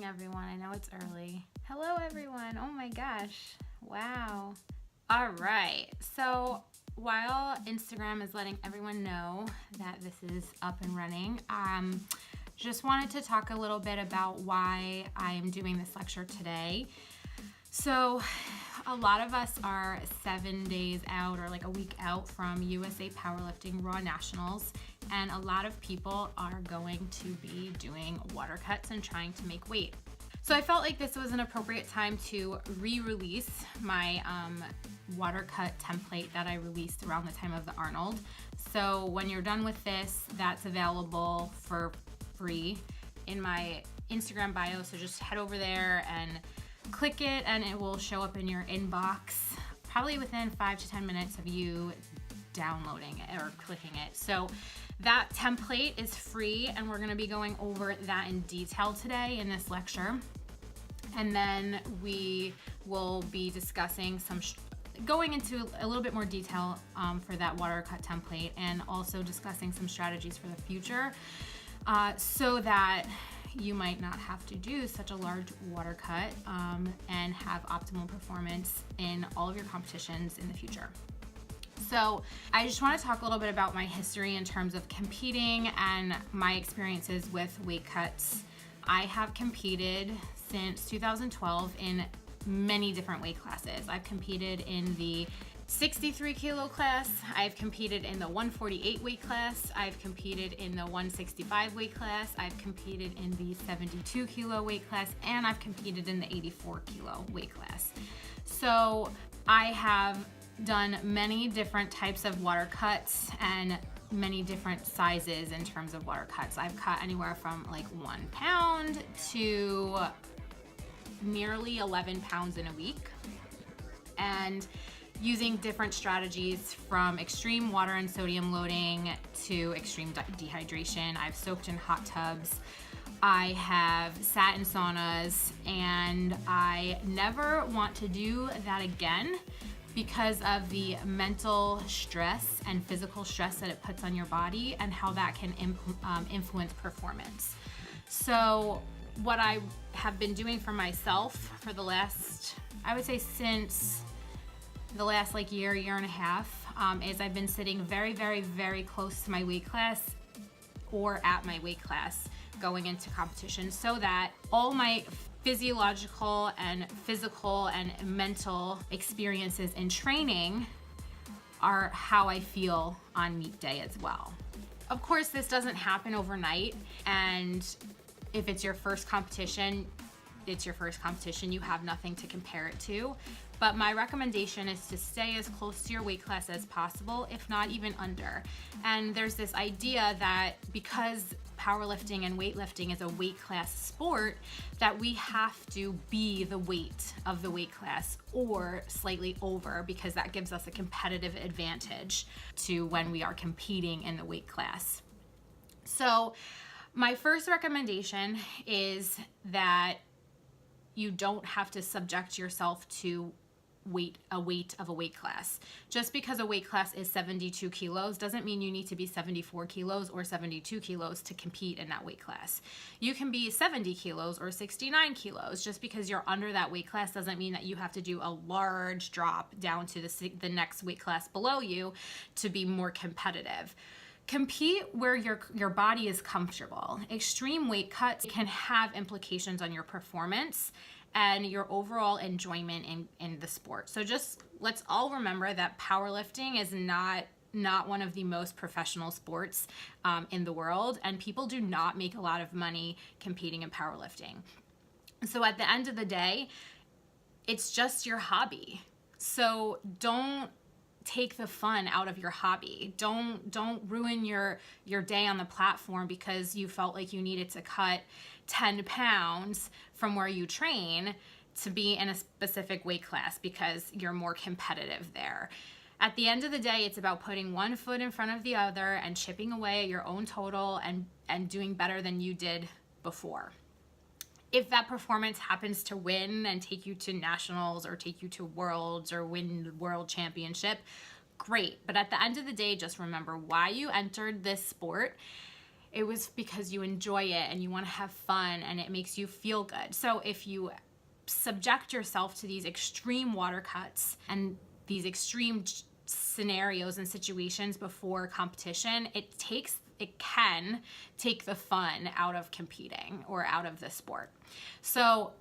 everyone. I know it's early. Hello, everyone. Oh my gosh. Wow. All right. So while Instagram is letting everyone know that this is up and running, just wanted to talk a little bit about why I'm doing this lecture today. So a lot of us are 7 days out or like a week out from USA Powerlifting Raw Nationals, and a lot of people are going to be doing water cuts and trying to make weight. So I felt like this was an appropriate time to re-release my water cut template that I released around the time of the Arnold. So when you're done with this, that's available for free in my Instagram bio. So just head over there and click it and it will show up in your inbox probably within 5 to 10 minutes of you downloading it or clicking it. So that template is free and we're going to be going over that in detail today in this lecture. And then we will be discussing going into a little bit more detail for that water cut template, and also discussing some strategies for the future so that you might not have to do such a large water cut and have optimal performance in all of your competitions in the future. So I just want to talk a little bit about my history in terms of competing and my experiences with weight cuts. I have competed since 2012 in many different weight classes. I've competed in the 63 kilo class, I've competed in the 148 weight class, I've competed in the 165 weight class, I've competed in the 72 kilo weight class, and I've competed in the 84 kilo weight class. So I have done many different types of water cuts and many different sizes in terms of water cuts. I've cut anywhere from like 1 pound to nearly 11 pounds in a week, and using different strategies from extreme water and sodium loading to extreme dehydration. I've soaked in hot tubs. I have sat in saunas, and I never want to do that again because of the mental stress and physical stress that it puts on your body and how that can influence performance. So what I have been doing for myself for the last, I would say since the last like year and a half, is I've been sitting very, very, very close to my weight class or at my weight class going into competition, so that all my physiological and physical and mental experiences in training are how I feel on meet day as well. Of course, this doesn't happen overnight, and if it's your first competition, it's your first competition. You have nothing to compare it to. But my recommendation is to stay as close to your weight class as possible, if not even under. And there's this idea that because powerlifting and weightlifting is a weight class sport, that we have to be the weight of the weight class or slightly over, because that gives us a competitive advantage to when we are competing in the weight class. So my first recommendation is that you don't have to subject yourself to a weight of a weight class. Just because a weight class is 72 kilos doesn't mean you need to be 74 kilos or 72 kilos to compete in that weight class. You can be 70 kilos or 69 kilos. Just because you're under that weight class doesn't mean that you have to do a large drop down to the next weight class below you to be more competitive. Compete where your body is comfortable. Extreme weight cuts can have implications on your performance and your overall enjoyment in the sport. So just let's all remember that powerlifting is not one of the most professional sports in the world, and people do not make a lot of money competing in powerlifting. So at the end of the day, it's just your hobby. So don't take the fun out of your hobby. Don't ruin your day on the platform because you felt like you needed to cut 10 pounds from where you train to be in a specific weight class because you're more competitive there. At the end of the day, it's about putting one foot in front of the other and chipping away at your own total and doing better than you did before. If that performance happens to win and take you to nationals or take you to worlds or win the world championship, great. But at the end of the day, just remember why you entered this sport. it was because you enjoy it and you want to have fun and it makes you feel good. So if you subject yourself to these extreme water cuts and these extreme scenarios and situations before competition, it can take the fun out of competing or out of the sport. So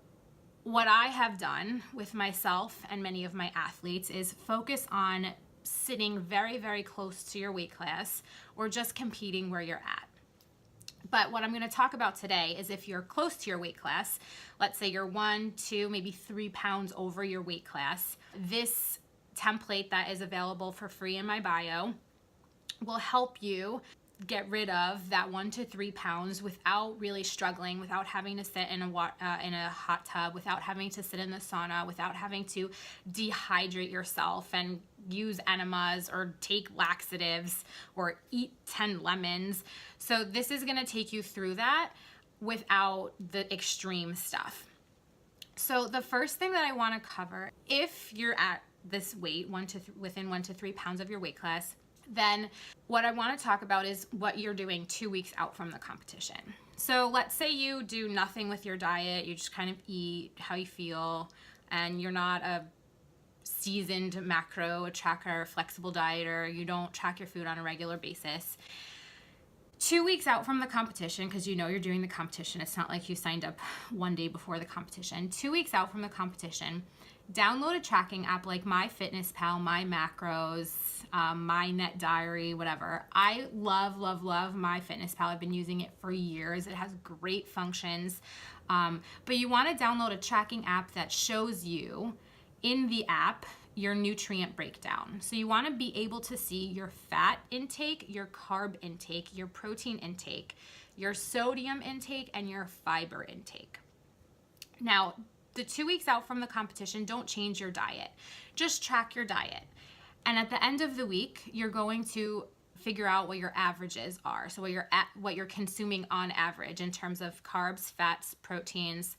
what I have done with myself and many of my athletes is focus on sitting very, very close to your weight class or just competing where you're at. But what I'm going to talk about today is if you're close to your weight class, let's say you're 1, 2, maybe 3 pounds over your weight class, this template that is available for free in my bio will help you get rid of that 1 to 3 pounds without really struggling, without having to sit in a hot tub, without having to sit in the sauna, without having to dehydrate yourself and use enemas or take laxatives or eat 10 lemons. So this is going to take you through that without the extreme stuff. So the first thing that I want to cover, if you're at this weight, within 1 to 3 pounds of your weight class, then what I want to talk about is what you're doing 2 weeks out from the competition. So let's say you do nothing with your diet, you just kind of eat how you feel, and you're not a seasoned macro tracker, flexible dieter, you don't track your food on a regular basis. 2 weeks out from the competition, because you know you're doing the competition, it's not like you signed up one day before the competition. 2 weeks out from the competition, download a tracking app like MyFitnessPal, My Macros, My Net Diary, whatever. I love, love, love MyFitnessPal. I've been using it for years. It has great functions. But you want to download a tracking app that shows you in the app your nutrient breakdown. So you want to be able to see your fat intake, your carb intake, your protein intake, your sodium intake, and your fiber intake. Now, the 2 weeks out from the competition, don't change your diet. Just track your diet. And at the end of the week, you're going to figure out what your averages are. So what you're consuming on average in terms of carbs, fats, proteins,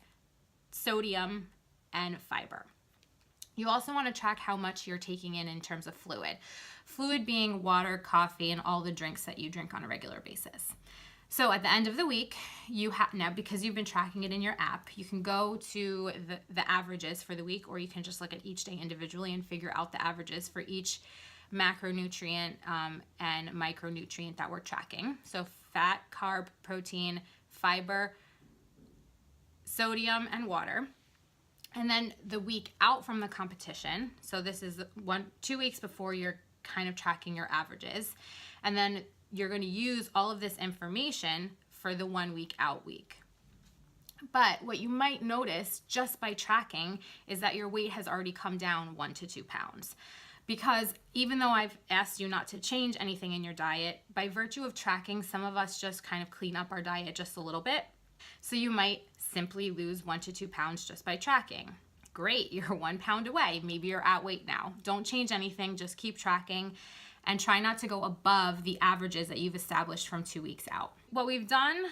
sodium, and fiber. You also want to track how much you're taking in terms of fluid. Fluid being water, coffee, and all the drinks that you drink on a regular basis. So at the end of the week, now because you've been tracking it in your app, you can go to the averages for the week, or you can just look at each day individually and figure out the averages for each macronutrient and micronutrient that we're tracking. So fat, carb, protein, fiber, sodium, and water. And then the week out from the competition, so this is 2 weeks before you're kind of tracking your averages, and then you're going to use all of this information for the 1 week out week. But what you might notice just by tracking is that your weight has already come down 1 to 2 pounds. Because even though I've asked you not to change anything in your diet, by virtue of tracking, some of us just kind of clean up our diet just a little bit. So you might simply lose 1 to 2 pounds just by tracking. Great, you're 1 pound away. Maybe you're at weight now. Don't change anything, just keep tracking. And try not to go above the averages that you've established from 2 weeks out. What we've done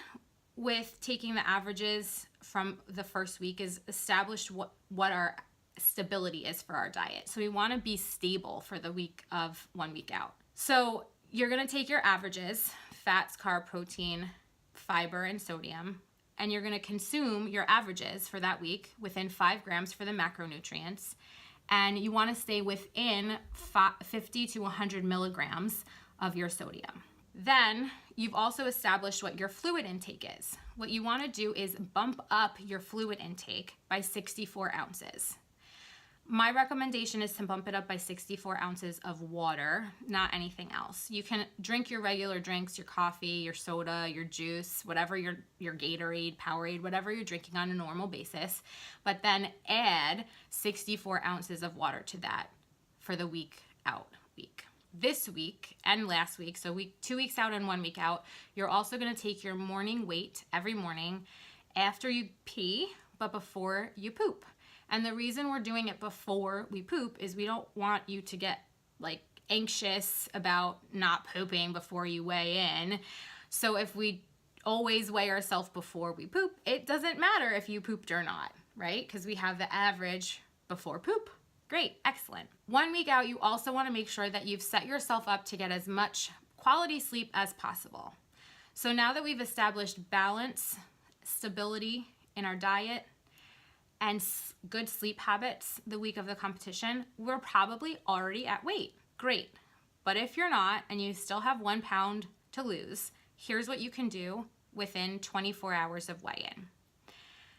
with taking the averages from the first week is establish what our stability is for our diet. So we want to be stable for the week of 1 week out. So you're going to take your averages, fats, carb, protein, fiber, and sodium, and you're going to consume your averages for that week within 5 grams for the macronutrients. And you want to stay within 50 to 100 milligrams of your sodium. Then you've also established what your fluid intake is. What you want to do is bump up your fluid intake by 64 ounces. My recommendation is to bump it up by 64 ounces of water, not anything else. You can drink your regular drinks, your coffee, your soda, your juice, whatever your Gatorade, Powerade, whatever you're drinking on a normal basis, but then add 64 ounces of water to that for the week out week. This week and last week, so 2 weeks out and 1 week out, you're also going to take your morning weight every morning after you pee, but before you poop. And the reason we're doing it before we poop is we don't want you to get anxious about not pooping before you weigh in. So if we always weigh ourselves before we poop, it doesn't matter if you pooped or not, right? Because we have the average before poop. Great, excellent. 1 week out, you also want to make sure that you've set yourself up to get as much quality sleep as possible. So now that we've established balance, stability in our diet, and good sleep habits the week of the competition, we're probably already at weight. Great. But if you're not and you still have 1 pound to lose, here's what you can do within 24 hours of weigh-in.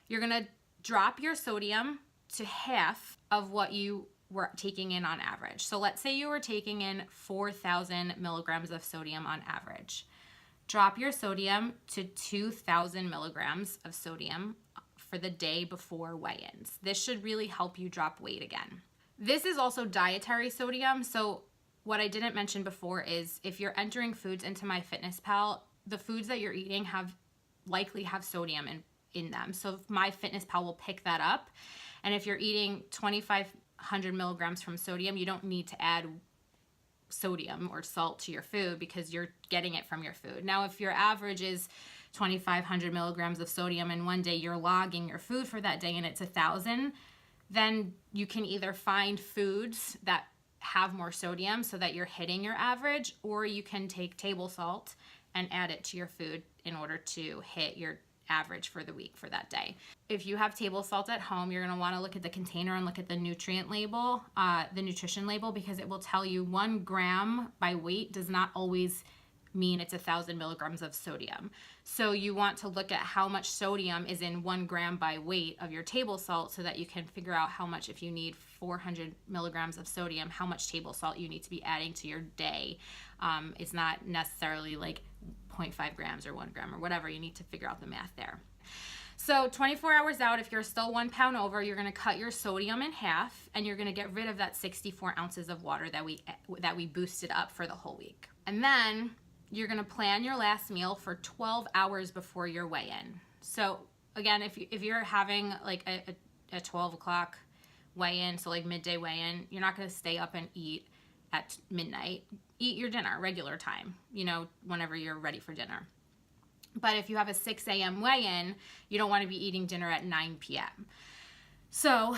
You're going to drop your sodium to half of what you were taking in on average. So let's say you were taking in 4,000 milligrams of sodium on average. Drop your sodium to 2,000 milligrams of sodium for the day before weigh-ins. This should really help you drop weight again. This is also dietary sodium. So what I didn't mention before is if you're entering foods into MyFitnessPal, the foods that you're eating likely have sodium in them. So MyFitnessPal will pick that up. And if you're eating 2,500 milligrams from sodium, you don't need to add sodium or salt to your food because you're getting it from your food. Now, if your average is 2,500 milligrams of sodium and one day you're logging your food for that day and it's 1,000, then you can either find foods that have more sodium so that you're hitting your average, or you can take table salt and add it to your food in order to hit your average for the week for that day. If you have table salt at home, you're going to want to look at the container and look at the nutrient label, the nutrition label, because it will tell you 1 gram by weight does not always mean it's 1,000 milligrams of sodium. So you want to look at how much sodium is in 1 gram by weight of your table salt so that you can figure out how much, if you need 400 milligrams of sodium, how much table salt you need to be adding to your day. It's not necessarily like 0.5 grams or 1 gram or whatever. You need to figure out the math there. So 24 hours out, if you're still 1 pound over, you're going to cut your sodium in half and you're going to get rid of that 64 ounces of water that we boosted up for the whole week. And then you're going to plan your last meal for 12 hours before your weigh-in. So again, if you're having like a 12 o'clock weigh-in, so like midday weigh-in, you're not going to stay up and eat at midnight. Eat your dinner regular time, whenever you're ready for dinner. But if you have a 6 a.m. weigh-in, you don't want to be eating dinner at 9 p.m. So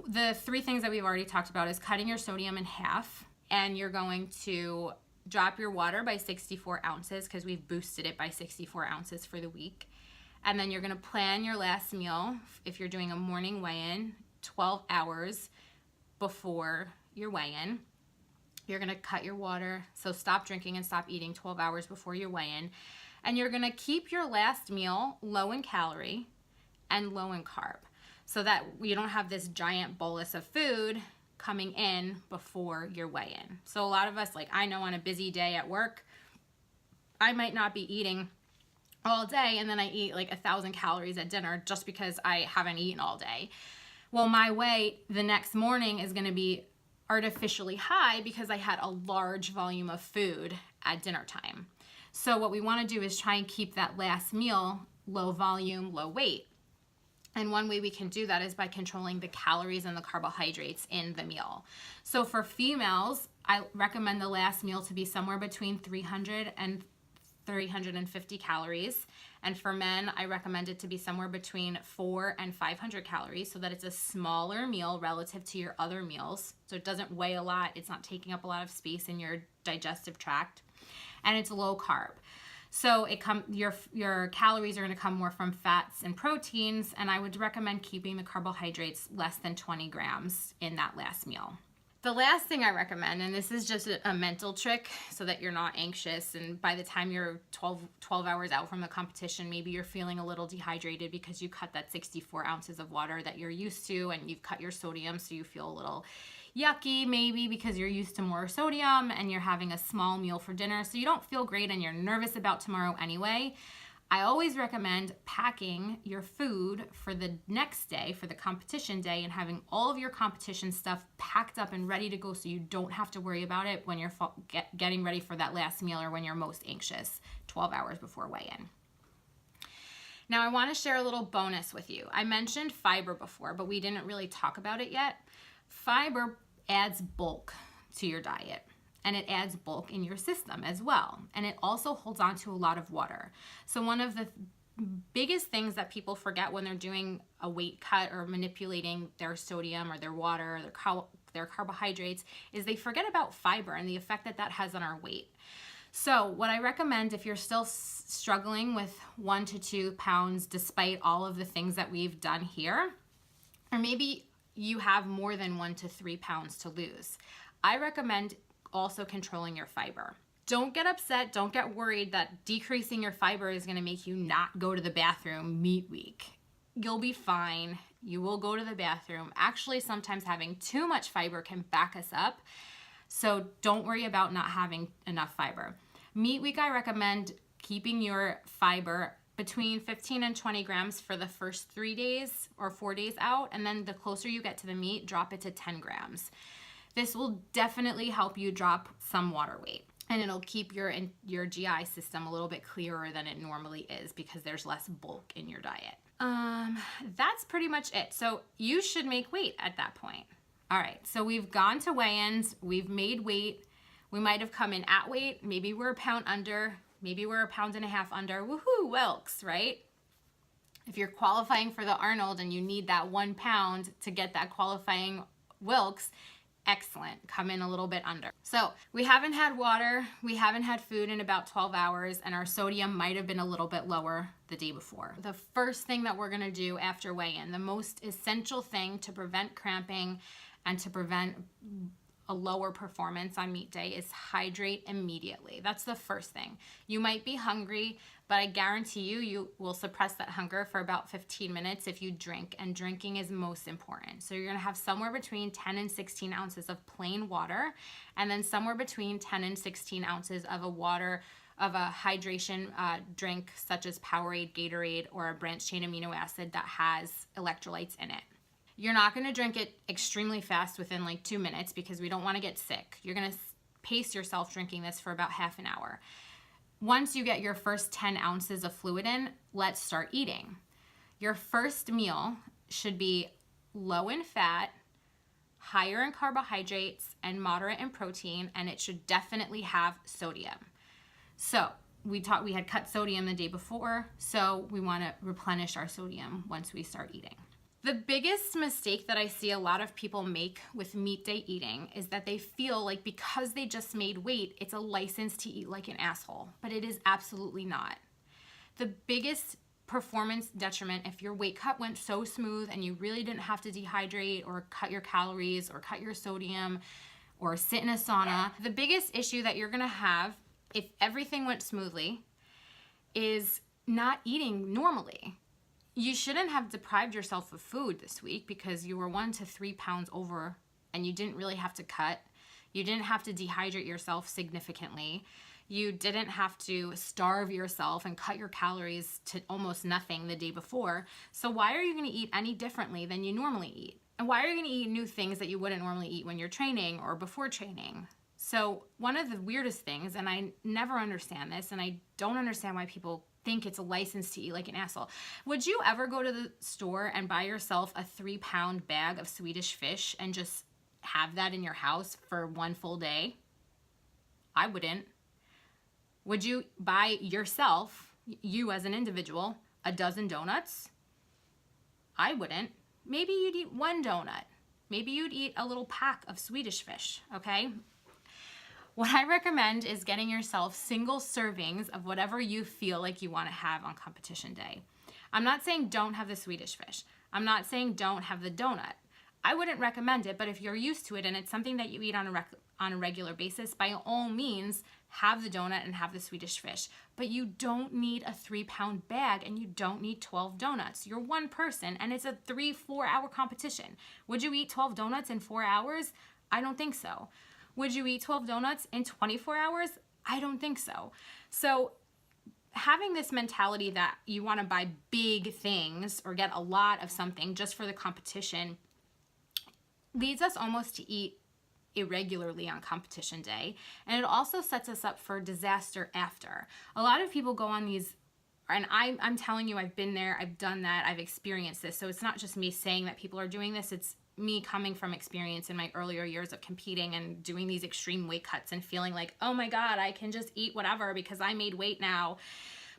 the 3 things that we've already talked about is cutting your sodium in half, and you're going to drop your water by 64 ounces because we've boosted it by 64 ounces for the week. And then you're going to plan your last meal, if you're doing a morning weigh-in, 12 hours before your weigh-in. You're going to cut your water, so stop drinking and stop eating 12 hours before your weigh-in. And you're going to keep your last meal low in calorie and low in carb so that you don't have this giant bolus of food coming in before your weigh-in. So a lot of us, like I know on a busy day at work, I might not be eating all day and then I eat like 1,000 calories at dinner just because I haven't eaten all day. Well, my weight the next morning is going to be artificially high because I had a large volume of food at dinner time. So what we want to do is try and keep that last meal low volume, low weight. And one way we can do that is by controlling the calories and the carbohydrates in the meal. So for females, I recommend the last meal to be somewhere between 300 and 350 calories. And for men, I recommend it to be somewhere between 400 and 500 calories so that it's a smaller meal relative to your other meals. So it doesn't weigh a lot. It's not taking up a lot of space in your digestive tract. And it's low carb. So your calories are going to come more from fats and proteins, and I would recommend keeping the carbohydrates less than 20 grams in that last meal. The last thing I recommend, and this is just a mental trick so that you're not anxious, and by the time you're 12 hours out from the competition, maybe you're feeling a little dehydrated because you cut that 64 ounces of water that you're used to, and you've cut your sodium, so you feel a little yucky maybe because you're used to more sodium and you're having a small meal for dinner, so you don't feel great and you're nervous about tomorrow anyway. I always recommend packing your food for the next day, for the competition day, and having all of your competition stuff packed up and ready to go so you don't have to worry about it when you're getting ready for that last meal or when you're most anxious 12 hours before weigh-in. Now I want to share a little bonus with you. I mentioned fiber before, but we didn't really talk about it yet. Fiber adds bulk to your diet, and it adds bulk in your system as well. And it also holds on to a lot of water. So one of the biggest things that people forget when they're doing a weight cut or manipulating their sodium or their water or their carbohydrates is they forget about fiber and the effect that that has on our weight. So what I recommend if you're still struggling with 1 to 2 pounds despite all of the things that we've done here, or maybe you have more than 1 to 3 pounds to lose, I recommend also controlling your fiber. Don't get upset, don't get worried that decreasing your fiber is gonna make you not go to the bathroom meet week. You'll be fine, you will go to the bathroom. Actually, sometimes having too much fiber can back us up, so don't worry about not having enough fiber. Meat week, I recommend keeping your fiber between 15 and 20 grams for the first 3 days or 4 days out, and then the closer you get to the meat, drop it to 10 grams. This will definitely help you drop some water weight, and it'll keep your GI system a little bit clearer than it normally is because there's less bulk in your diet. That's pretty much it. So you should make weight at that point. All right, so we've gone to weigh-ins, we've made weight, we might have come in at weight, maybe we're a pound under, maybe we're a pound and a half under, woohoo, Wilks, right? If you're qualifying for the Arnold and you need that 1 pound to get that qualifying Wilks, excellent, come in a little bit under. So we haven't had water, we haven't had food in about 12 hours, and our sodium might have been a little bit lower the day before. The first thing that we're gonna do after weigh-in, the most essential thing to prevent cramping and to prevent a lower performance on meet day is hydrate immediately. That's the first thing. You might be hungry, but I guarantee you, you will suppress that hunger for about 15 minutes if you drink, and drinking is most important. So you're gonna have somewhere between 10 and 16 ounces of plain water, and then somewhere between 10 and 16 ounces of a hydration drink such as Powerade, Gatorade, or a branched chain amino acid that has electrolytes in it. You're not gonna drink it extremely fast within like 2 minutes because we don't wanna get sick. You're gonna pace yourself drinking this for about half an hour. Once you get your first 10 ounces of fluid in, let's start eating. Your first meal should be low in fat, higher in carbohydrates, and moderate in protein, and it should definitely have sodium. So we had cut sodium the day before, so we wanna replenish our sodium once we start eating. The biggest mistake that I see a lot of people make with meet day eating is that they feel like because they just made weight, it's a license to eat like an asshole, but it is absolutely not. The biggest performance detriment, if your weight cut went so smooth and you really didn't have to dehydrate or cut your calories or cut your sodium or sit in a sauna, the biggest issue that you're gonna have if everything went smoothly is not eating normally. You shouldn't have deprived yourself of food this week because you were 1 to 3 pounds over and you didn't really have to cut. You didn't have to dehydrate yourself significantly. You didn't have to starve yourself and cut your calories to almost nothing the day before. So why are you gonna eat any differently than you normally eat? And why are you gonna eat new things that you wouldn't normally eat when you're training or before training? So one of the weirdest things, and I never understand this, and I don't understand why people think it's a license to eat like an asshole. Would you ever go to the store and buy yourself a 3-pound bag of Swedish fish and just have that in your house for 1 full day? I wouldn't. Would you buy yourself, you as an individual, a dozen donuts? I wouldn't. Maybe you'd eat 1 donut. Maybe you'd eat a little pack of Swedish fish, okay? What I recommend is getting yourself single servings of whatever you feel like you want to have on competition day. I'm not saying don't have the Swedish fish. I'm not saying don't have the donut. I wouldn't recommend it, but if you're used to it and it's something that you eat on a regular basis, by all means, have the donut and have the Swedish fish. But you don't need a 3-pound bag and you don't need 12 donuts. You're one person and it's a 3-4 hour competition. Would you eat 12 donuts in 4 hours? I don't think so. Would you eat 12 donuts in 24 hours? I don't think so. So having this mentality that you want to buy big things or get a lot of something just for the competition leads us almost to eat irregularly on competition day. And it also sets us up for disaster after. A lot of people go on these, and I'm telling you, I've been there, I've done that, I've experienced this. So it's not just me saying that people are doing this, it's me coming from experience in my earlier years of competing and doing these extreme weight cuts and feeling like, oh my God, I can just eat whatever because I made weight now.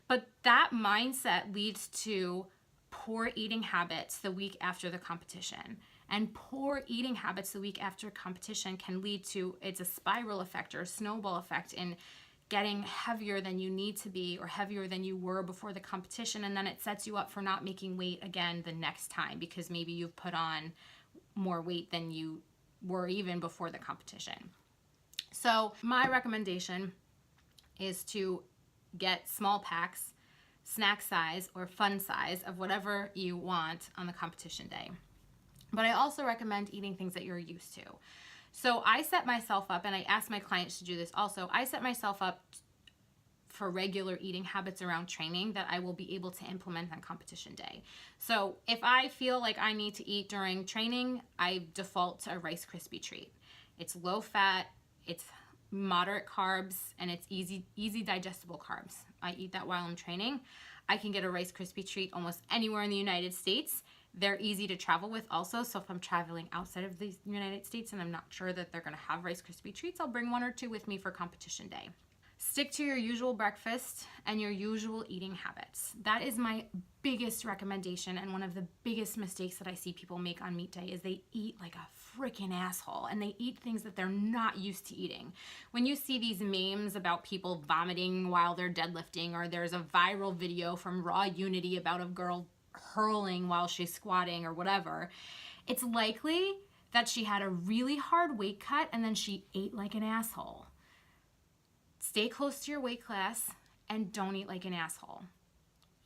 But that mindset leads to poor eating habits the week after the competition. And poor eating habits the week after competition can lead to, it's a spiral effect or a snowball effect in getting heavier than you need to be or heavier than you were before the competition, and then it sets you up for not making weight again the next time because maybe you've put on more weight than you were even before the competition. So my recommendation is to get small packs, snack size or fun size of whatever you want on the competition day. But I also recommend eating things that you're used to. So I set myself up, and I ask my clients to do this also, I set myself up for regular eating habits around training that I will be able to implement on competition day. So if I feel like I need to eat during training, I default to a Rice Krispie treat. It's low fat, it's moderate carbs, and it's easy digestible carbs. I eat that while I'm training. I can get a Rice Krispie treat almost anywhere in the United States. They're easy to travel with also, so if I'm traveling outside of the United States and I'm not sure that they're gonna have Rice Krispie treats, I'll bring 1 or 2 with me for competition day. Stick to your usual breakfast and your usual eating habits. That is my biggest recommendation, and one of the biggest mistakes that I see people make on meet day is they eat like a freaking asshole, and they eat things that they're not used to eating. When you see these memes about people vomiting while they're deadlifting, or there's a viral video from Raw Unity about a girl hurling while she's squatting or whatever, it's likely that she had a really hard weight cut and then she ate like an asshole. Stay close to your weight class and don't eat like an asshole.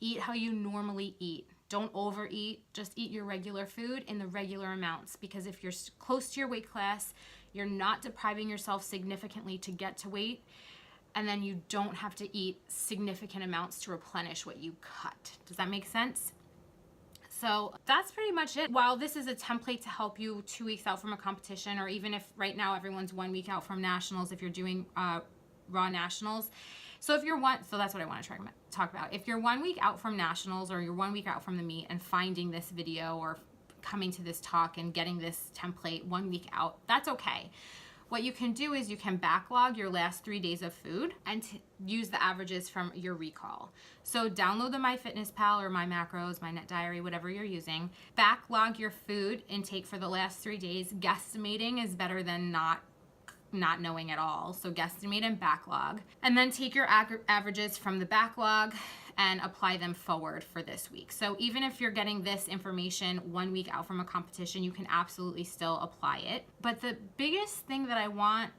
Eat how you normally eat. Don't overeat. Just eat your regular food in the regular amounts, because if you're close to your weight class, you're not depriving yourself significantly to get to weight, and then you don't have to eat significant amounts to replenish what you cut. Does that make sense? So that's pretty much it. While this is a template to help you 2 weeks out from a competition, or even if right now everyone's 1 week out from nationals, if you're doing Raw nationals. So that's what I want to talk about. If you're 1 week out from nationals, or you're 1 week out from the meet and finding this video or coming to this talk and getting this template 1 week out, that's okay. What you can do is you can backlog your last 3 days of food and use the averages from your recall. So download the MyFitnessPal or My Macros, My Net Diary, whatever you're using. Backlog your food intake for the last 3 days. Guesstimating is better than not knowing at all. So guesstimate and backlog. And then take your averages from the backlog and apply them forward for this week. So even if you're getting this information 1 week out from a competition, you can absolutely still apply it. But the biggest thing that I want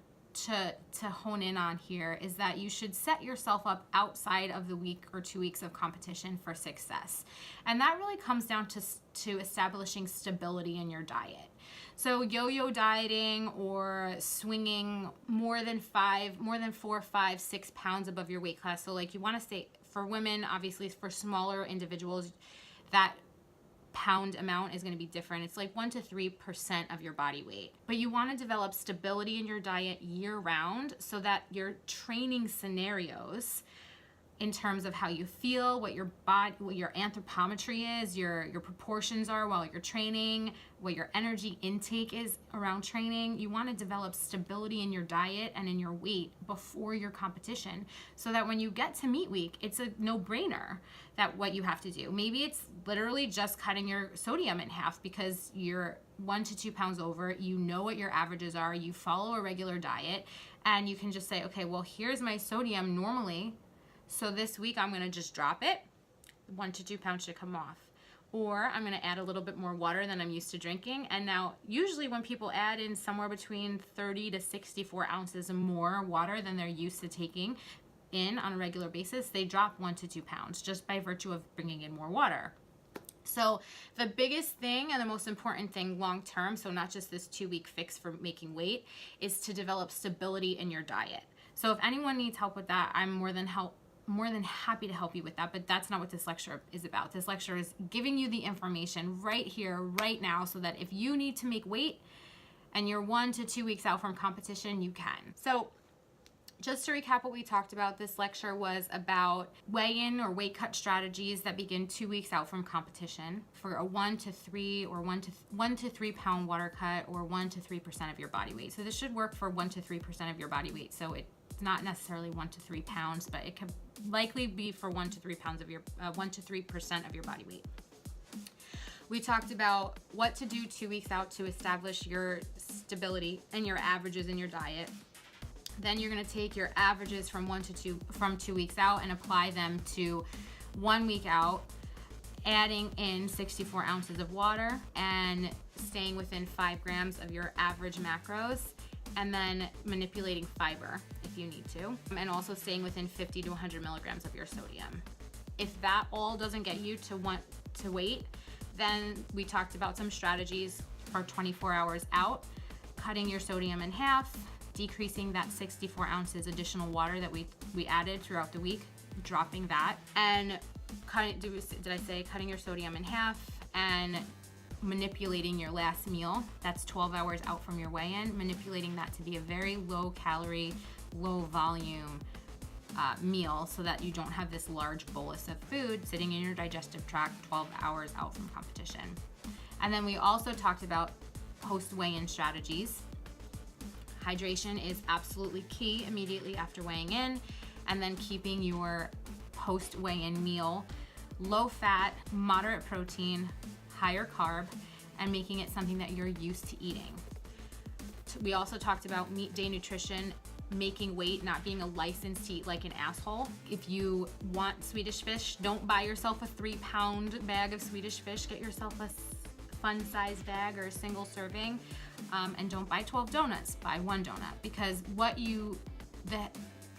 to hone in on here is that you should set yourself up outside of the week or 2 weeks of competition for success. And that really comes down to establishing stability in your diet. So yo-yo dieting or swinging more than 4, 5, 6 pounds above your weight class. So like you want to stay, for women, obviously for smaller individuals, that pound amount is going to be different. It's like 1 to 3% of your body weight. But you want to develop stability in your diet year round so that your training scenarios, in terms of how you feel, what your body, what your anthropometry is, your proportions are while you're training, what your energy intake is around training. You want to develop stability in your diet and in your weight before your competition, so that when you get to meet week, it's a no-brainer that what you have to do. Maybe it's literally just cutting your sodium in half because you're 1 to 2 pounds over, you know what your averages are, you follow a regular diet, and you can just say, okay, well, here's my sodium normally, so this week I'm gonna just drop it. 1 to 2 pounds should come off. Or I'm gonna add a little bit more water than I'm used to drinking. And now usually when people add in somewhere between 30 to 64 ounces more water than they're used to taking in on a regular basis, they drop 1 to 2 pounds just by virtue of bringing in more water. So the biggest thing and the most important thing long term, so not just this 2 week fix for making weight, is to develop stability in your diet. So if anyone needs help with that, I'm more than happy to help you with that, but that's not what this lecture is about. This lecture is giving you the information right here, right now, so that if you need to make weight and you're 1 to 2 weeks out from competition, you can. So just to recap what we talked about, this lecture was about weigh-in or weight cut strategies that begin 2 weeks out from competition for a 1 to 3 or 1 to 3 pound water cut, or 1 to 3% of your body weight. So this should work for 1 to 3% of your body weight. So it's not necessarily 1 to 3 pounds, but it could likely be for 1 to 3 pounds of your 1 to 3% of your body weight. We talked about what to do 2 weeks out to establish your stability and your averages in your diet. Then you're gonna take your averages from 2 weeks out and apply them to 1 week out, adding in 64 ounces of water and staying within 5 grams of your average macros, and then manipulating fiber if you need to, and also staying within 50 to 100 milligrams of your sodium. If that all doesn't get you to want to wait, then we talked about some strategies for 24 hours out, cutting your sodium in half, decreasing that 64 ounces additional water that we added throughout the week, dropping that, and cutting your sodium in half, and manipulating your last meal. That's 12 hours out from your weigh-in, manipulating that to be a very low calorie, low volume meal, so that you don't have this large bolus of food sitting in your digestive tract 12 hours out from competition. And then we also talked about post weigh-in strategies. Hydration is absolutely key immediately after weighing in, and then keeping your post weigh-in meal low fat, moderate protein, higher carb, and making it something that you're used to eating. We also talked about meat day nutrition, making weight, not being a license to eat like an asshole. If you want Swedish fish, don't buy yourself a 3-pound bag of Swedish fish. Get yourself a fun size bag or a single serving, and don't buy 12 donuts, buy 1 donut, because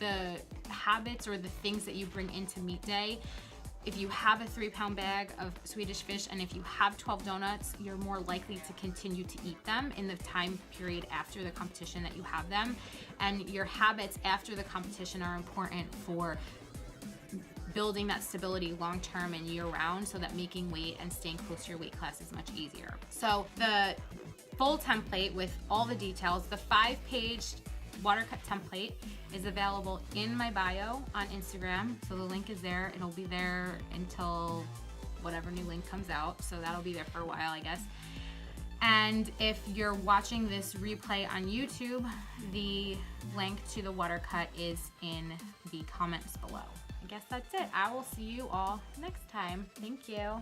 the habits or the things that you bring into meat day, if you have a 3-pound bag of Swedish fish and if you have 12 donuts, you're more likely to continue to eat them in the time period after the competition that you have them. And your habits after the competition are important for building that stability long-term and year-round, so that making weight and staying close to your weight class is much easier. So the full template with all the details, the 5-page water cut template, is available in my bio on Instagram. So the link is there. It'll be there until whatever new link comes out. So that'll be there for a while, I guess. And if you're watching this replay on YouTube, the link to the water cut is in the comments below. I guess that's it. I will see you all next time. Thank you.